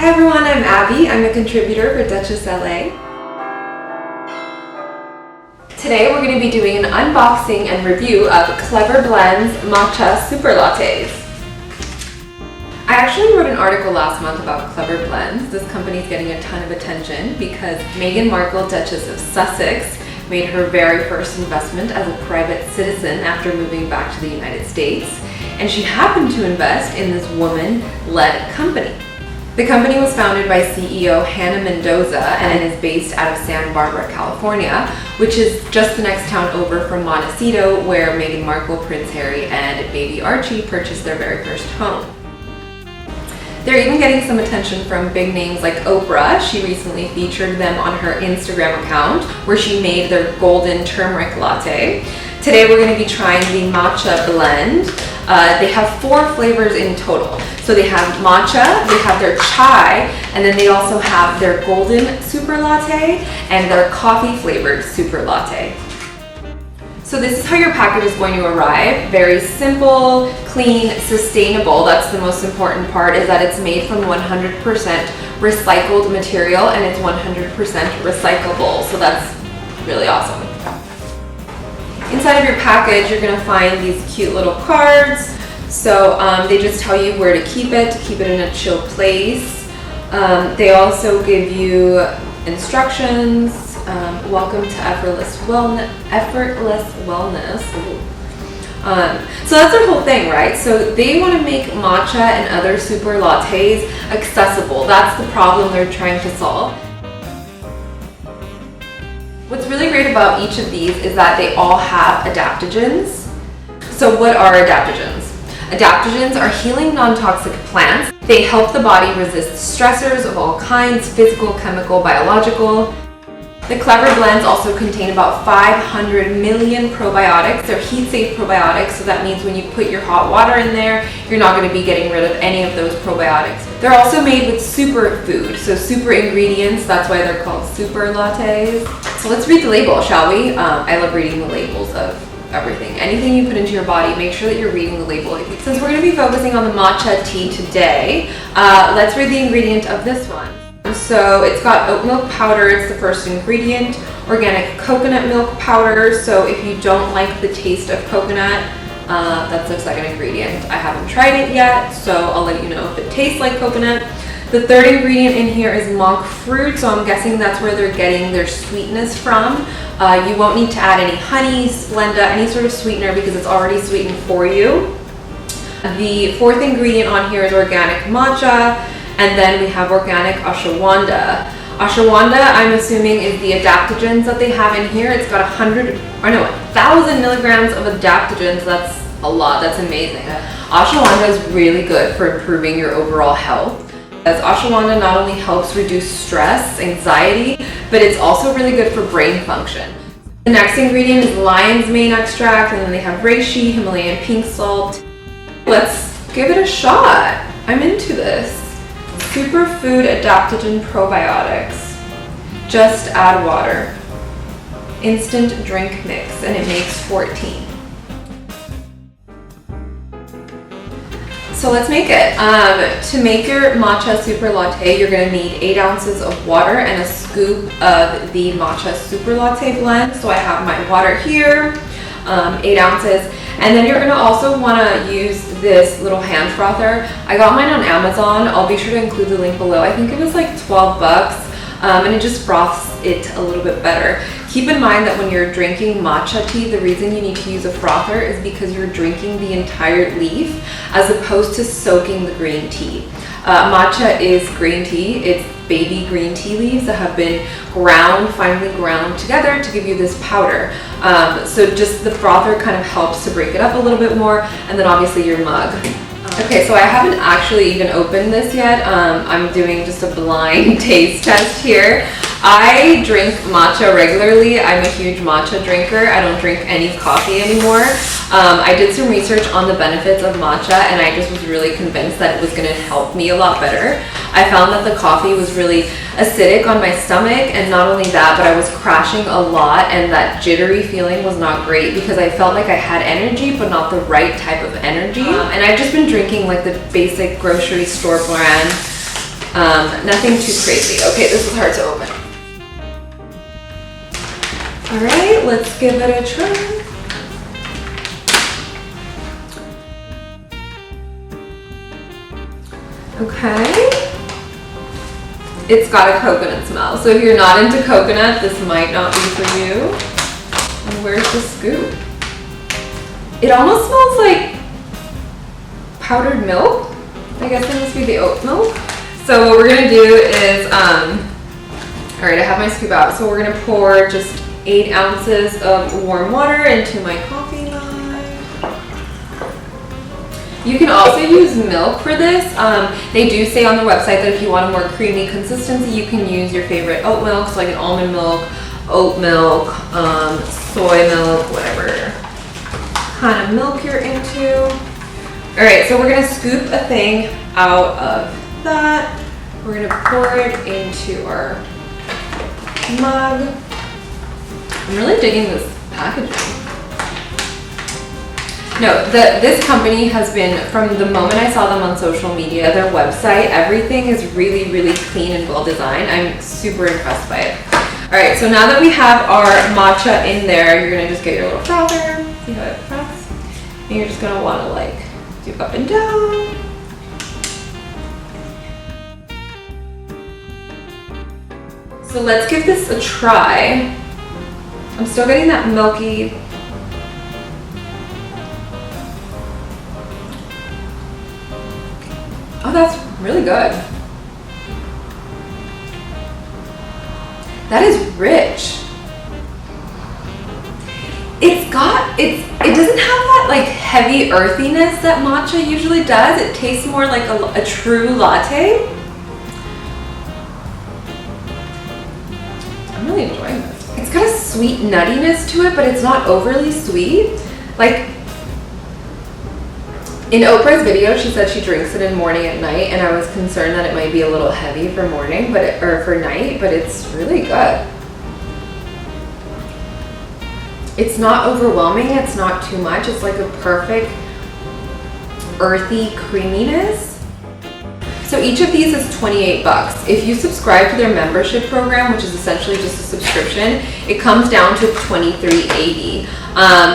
Hi everyone, I'm Abby. I'm a contributor for Duchess LA. Today we're going to be doing an unboxing and review of Clevr Blends Matcha SuperLattes. I actually wrote an article last month about Clevr Blends. This company is getting a ton of attention because Meghan Markle, Duchess of Sussex, made her very first investment as a private citizen after moving back to the United States, and she happened to invest in this woman-led company. The company was founded by CEO Hannah Mendoza and is based out of Santa Barbara, California, which is just the next town over from Montecito, where Meghan Markle, Prince Harry, and baby Archie purchased their very first home. They're even getting some attention from big names like Oprah. She recently featured them on her Instagram account where she made their golden turmeric latte. Today we're going to be trying the Matcha blend. They have 4 flavors in total. So they have matcha, they have their chai, and then they also have their golden super latte and their coffee flavored super latte. So this is how your package is going to arrive. Very simple, clean, sustainable. That's the most important part, is that it's made from 100% recycled material and it's 100% recyclable. So that's really awesome. Inside of your package, you're gonna find these cute little cards. So they just tell you where to keep it in a chill place. They also give you instructions. Welcome to effortless wellness. So that's their whole thing, right? So they want to make matcha and other super lattes accessible. That's the problem they're trying to solve. What's really great about each of these is that they all have adaptogens. So what are adaptogens? Adaptogens are healing non-toxic plants. They help the body resist stressors of all kinds, physical, chemical, biological. The Clevr Blends also contain about 500 million probiotics. They're heat-safe probiotics, so that means when you put your hot water in there, you're not going to be getting rid of any of those probiotics. They're also made with superfood, so super ingredients. That's why they're called super lattes. So let's read the label, shall we? I love reading the labels of everything. Anything you put into your body, make sure that you're reading the label. Since we're going to be focusing on the matcha tea today, let's read the ingredient of this one. So it's got oat milk powder, it's the first ingredient, organic coconut milk powder, so if you don't like the taste of coconut, that's the second ingredient. I haven't tried it yet, so I'll let you know if it tastes like coconut. The third ingredient in here is monk fruit, so I'm guessing that's where they're getting their sweetness from. You won't need to add any honey, Splenda, any sort of sweetener because it's already sweetened for you. The fourth ingredient on here is organic matcha, and then we have organic ashwagandha. Ashwagandha, I'm assuming, is the adaptogens that they have in here. It's got 1,000 milligrams of adaptogens. That's a lot, that's amazing. Ashwagandha is really good for improving your overall health. As ashwagandha not only helps reduce stress, anxiety, but it's also really good for brain function. The next ingredient is lion's mane extract, and then they have reishi, Himalayan pink salt. Let's give it a shot. I'm into this. Superfood adaptogen probiotics. Just add water. Instant drink mix, and it makes 14. So let's make it. To make your matcha super latte, you're gonna need 8 ounces of water and a scoop of the Matcha SuperLatte blend. So I have my water here, 8 ounces. And then you're gonna also wanna use this little hand frother. I got mine on Amazon. I'll be sure to include the link below. I think it was like 12 bucks, and it just froths it a little bit better. Keep in mind that when you're drinking matcha tea, the reason you need to use a frother is because you're drinking the entire leaf as opposed to soaking the green tea. Matcha is green tea. It's baby green tea leaves that have been finely ground together to give you this powder. So just the frother kind of helps to break it up a little bit more, and then obviously your mug. Okay, so I haven't actually even opened this yet. I'm doing just a blind taste test here. I drink matcha regularly. I'm a huge matcha drinker. I don't drink any coffee anymore. I did some research on the benefits of matcha, and I just was really convinced that it was going to help me a lot better. I found that the coffee was really acidic on my stomach, and not only that, but I was crashing a lot, and that jittery feeling was not great because I felt like I had energy but not the right type of energy. And I've just been drinking like the basic grocery store brand Nothing too crazy. Okay, this is hard to open. All right, let's give it a try. Okay. It's got a coconut smell. So if you're not into coconut, this might not be for you. And where's the scoop? It almost smells like powdered milk. I guess it must be the oat milk. So what we're gonna do is, all right, I have my scoop out. So we're gonna pour just 8 ounces of warm water into my coffee mug. You can also use milk for this. They do say on the website that if you want a more creamy consistency, you can use your favorite oat milk, so like an almond milk, oat milk, soy milk, whatever kind of milk you're into. All right, so we're gonna scoop a thing out of that. We're gonna pour it into our mug. I'm really digging this packaging. No, this company has been, from the moment I saw them on social media, their website, everything is really, really clean and well designed. I'm super impressed by it. All right, so now that we have our matcha in there, you're gonna just get your little frother, see how it froths? And you're just gonna wanna like do up and down. So let's give this a try. I'm still getting that milky. Oh, that's really good. That is rich. It doesn't have that like heavy earthiness that matcha usually does. It tastes more like a true latte. I'm really enjoying this. It's got a sweet nuttiness to it, but it's not overly sweet. Like, in Oprah's video, she said she drinks it in morning at night, and I was concerned that it might be a little heavy for morning, or for night, but it's really good. It's not overwhelming, it's not too much, it's like a perfect earthy creaminess. So each of these is 28 bucks. If you subscribe to their membership program, which is essentially just a subscription, it comes down to $23.80.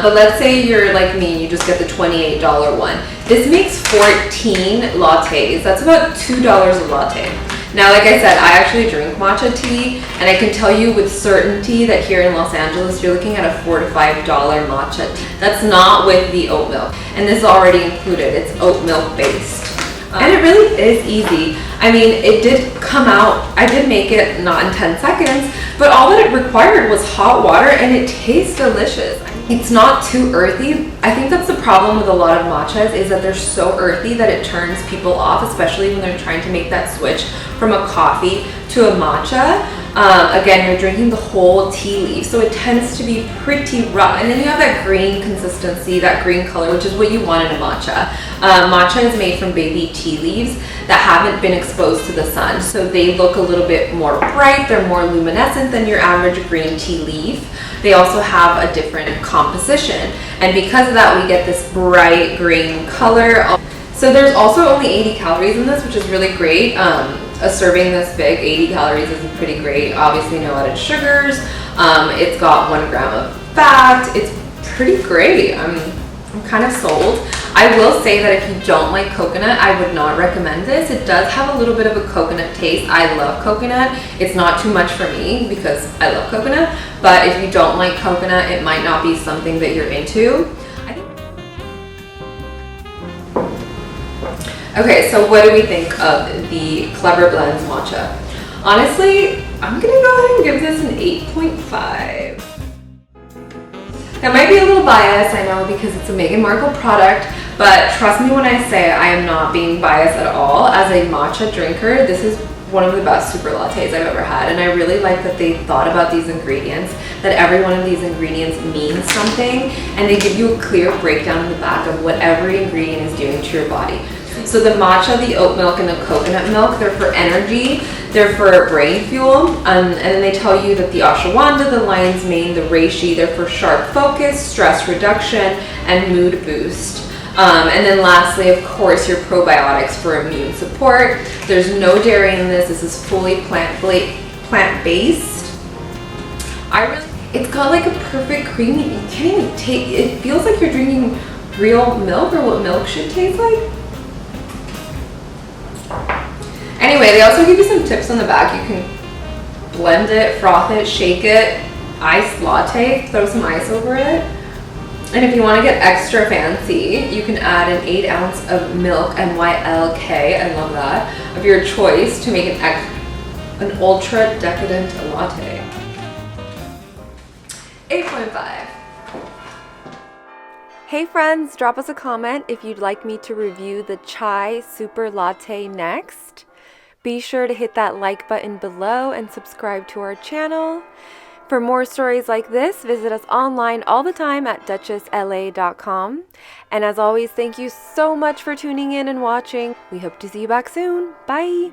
But let's say you're like me and you just get the $28 one. This makes 14 lattes. That's about $2 a latte. Now, like I said, I actually drink matcha tea, and I can tell you with certainty that here in Los Angeles, you're looking at a $4 to $5 matcha tea. That's not with the oat milk, and this is already included. It's oat milk based. And it really is easy. I mean, it did come out, I did make it not in 10 seconds, but all that it required was hot water, and it tastes delicious. It's not too earthy. I think that's the problem with a lot of matchas, is that they're so earthy that it turns people off, especially when they're trying to make that switch from a coffee to a matcha. Again, you're drinking the whole tea leaf, so it tends to be pretty rough. And then you have that green consistency, that green color, which is what you want in a matcha. Matcha is made from baby tea leaves that haven't been exposed to the sun, so they look a little bit more bright, they're more luminescent than your average green tea leaf. They also have a different composition, and because of that, we get this bright green color. So there's also only 80 calories in this, which is really great. A serving this big, 80 calories, is pretty great. Obviously no added sugars. It's got 1 gram of fat. It's pretty great. I'm kind of sold. I will say that if you don't like coconut, I would not recommend this. It does have a little bit of a coconut taste. I love coconut. It's not too much for me because I love coconut, but if you don't like coconut, it might not be something that you're into. Okay, so what do we think of the Clevr Blends matcha? Honestly, I'm gonna go ahead and give this an 8.5. That might be a little biased, I know, because it's a Meghan Markle product, but trust me when I say I am not being biased at all. As a matcha drinker, this is one of the best super lattes I've ever had, and I really like that they thought about these ingredients, that every one of these ingredients means something, and they give you a clear breakdown in the back of what every ingredient is doing to your body. So the matcha, the oat milk, and the coconut milk, they're for energy, they're for brain fuel, and then they tell you that the ashwagandha, the lion's mane, the reishi, they're for sharp focus, stress reduction, and mood boost. And then lastly, of course, your probiotics for immune support. There's no dairy in this. This is fully plant-based. It's got like a perfect creamy, you can't even take, it feels like you're drinking real milk or what milk should taste like. Anyway, they also give you some tips on the back. You can blend it, froth it, shake it, iced latte, throw some ice over it. And if you want to get extra fancy, you can add an 8 ounce of milk, MYLK, I love that, of your choice to make an ultra decadent latte. 8.5. Hey friends, drop us a comment if you'd like me to review the Chai Super Latte next. Be sure to hit that like button below and subscribe to our channel. For more stories like this, visit us online all the time at duchessla.com. And as always, thank you so much for tuning in and watching. We hope to see you back soon. Bye!